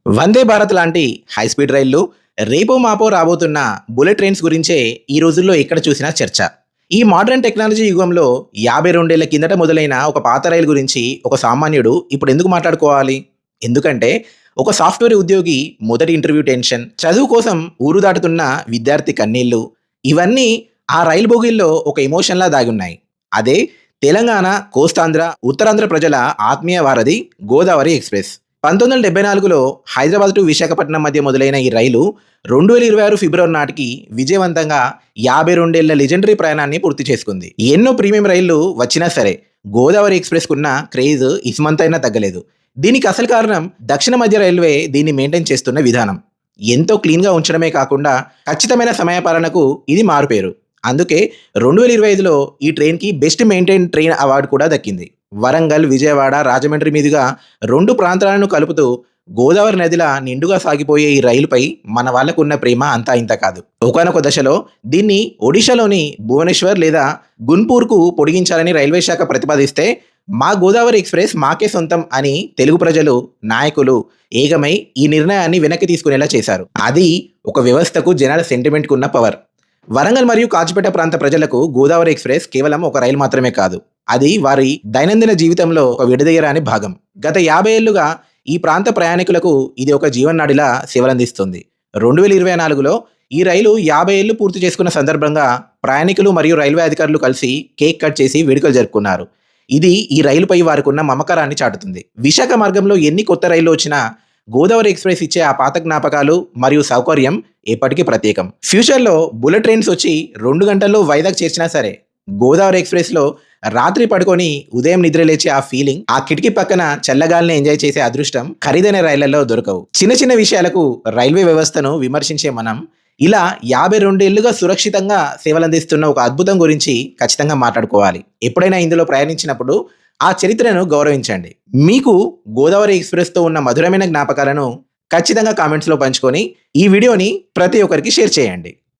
వందే భారత్ లాంటి high speed రైళ్లు, రేపో మాపో రాబోతున్న బుల్లెట్ ట్రైన్స్ గురించే ఈ రోజుల్లో ఎక్కడ చూసినా చర్చ. ఈ మోడర్న్ టెక్నాలజీ యుగంలో 52 ఏళ్ల కిందట మొదలైన ఒక పాత రైలు గురించి ఒక సామాన్యుడు ఇప్పుడు ఎందుకు మాట్లాడుకోవాలి? ఎందుకంటే ఒక సాఫ్ట్‌వేర్ ఉద్యోగి మొదటి ఇంటర్వ్యూ టెన్షన్, చదువు కోసం ఊరు దాటుతున్న విద్యార్థి కన్నీళ్లు, ఇవన్నీ ఆ రైలు బోగీల్లో ఒక ఎమోషన్‌లా దాగున్నాయి. అదే తెలంగాణ, కోస్తాంధ్ర, ఉత్తరాంధ్ర ప్రజల ఆత్మీయ వారధి గోదావరి ఎక్స్‌ప్రెస్. 1974లో హైదరాబాద్ టు విశాఖపట్నం మధ్య మొదలైన ఈ రైలు 2026 ఫిబ్రవరి నాటికి విజయవంతంగా 52 ఏళ్ల లెజెండరీ ప్రయాణాన్ని పూర్తి చేసుకుంది. ఎన్నో ప్రీమియం రైళ్లు వచ్చినా సరే గోదావరి ఎక్స్‌ప్రెస్‌కున్న క్రేజ్ ఇస్మంతైనా తగ్గలేదు. దీనికి అసలు కారణం దక్షిణ మధ్య రైల్వే దీన్ని మెయింటైన్ చేస్తున్న విధానం. ఎంతో క్లీన్‌గా ఉంచడమే కాకుండా ఖచ్చితమైన సమయపాలనకు ఇది మారుపేరు. అందుకే 2025లో ఈ ట్రైన్‌కి బెస్ట్ మెయింటైన్డ్ ట్రైన్ అవార్డు కూడా దక్కింది. వరంగల్, విజయవాడ, రాజమండ్రి మీదుగా 2 ప్రాంతాలను కలుపుతూ గోదావరి నదిలా నిండుగా సాగిపోయే ఈ రైలుపై మన వాళ్ళకున్న ప్రేమ అంతా ఇంత కాదు. ఒకానొక దశలో దీన్ని ఒడిశాలోని భువనేశ్వర్ లేదా గున్పూర్‌కు పొడిగించాలని రైల్వే శాఖ ప్రతిపాదిస్తే, మా గోదావరి ఎక్స్‌ప్రెస్ మాకే సొంతం అని తెలుగు ప్రజలు, నాయకులు ఏకమై ఈ నిర్ణయాన్ని వెనక్కి తీసుకునేలా చేశారు. అది ఒక వ్యవస్థకు, జనాల సెంటిమెంట్‌కున్న పవర్. వరంగల్ మరియు కాచిపేట ప్రాంత ప్రజలకు గోదావరి ఎక్స్‌ప్రెస్ కేవలం ఒక రైలు మాత్రమే కాదు. అది వారి దైనందిన జీవితంలో ఒక విడదీయరాని భాగం. గత 50 ఏళ్లుగా ఈ ప్రాంత ప్రయాణికులకు ఇది ఒక జీవనాడిలా సేవలందిస్తుంది. 2024లో ఈ రైలు 50 ఏళ్లు పూర్తి చేసుకున్న సందర్భంగా ప్రయాణికులు మరియు రైల్వే అధికారులు కలిసి కేక్ కట్ చేసి వేడుకలు జరుపుకున్నారు. ఇది ఈ రైలుపై వారికున్న మమకారాన్ని చాటుతుంది. విశాఖ మార్గంలో ఎన్ని కొత్త రైళ్లు వచ్చినా గోదావరి ఎక్స్‌ప్రెస్ ఇచ్చే ఆ పాత జ్ఞాపకాలు మరియు సౌకర్యం ఎప్పటికీ ప్రత్యేకం. ఫ్యూచర్‌లో బుల్లెట్ ట్రైన్స్ వచ్చి 2 గంటల్లో వైజాగ్ చేర్చినా సరే, గోదావరి ఎక్స్‌ప్రెస్‌లో రాత్రి పడుకొని ఉదయం నిద్ర లేచే ఆ ఫీలింగ్, ఆ కిటికీ పక్కన చల్లగాలిని ఎంజాయ్ చేసే అదృష్టం ఖరీదైన రైళ్లలో దొరకవు. చిన్న చిన్న విషయాలకు రైల్వే వ్యవస్థను విమర్శించే మనం ఇలా 52 ఏళ్లుగా సురక్షితంగా సేవలందిస్తున్న ఒక అద్భుతం గురించి ఖచ్చితంగా మాట్లాడుకోవాలి. ఎప్పుడైనా ఇందులో ప్రయాణించినప్పుడు ఆ చరిత్రను గౌరవించండి. మీకు గోదావరి ఎక్స్‌ప్రెస్‌తో ఉన్న మధురమైన జ్ఞాపకాలను ఖచ్చితంగా కామెంట్స్‌లో పంచుకొని ఈ వీడియోని ప్రతి ఒక్కరికి షేర్ చేయండి.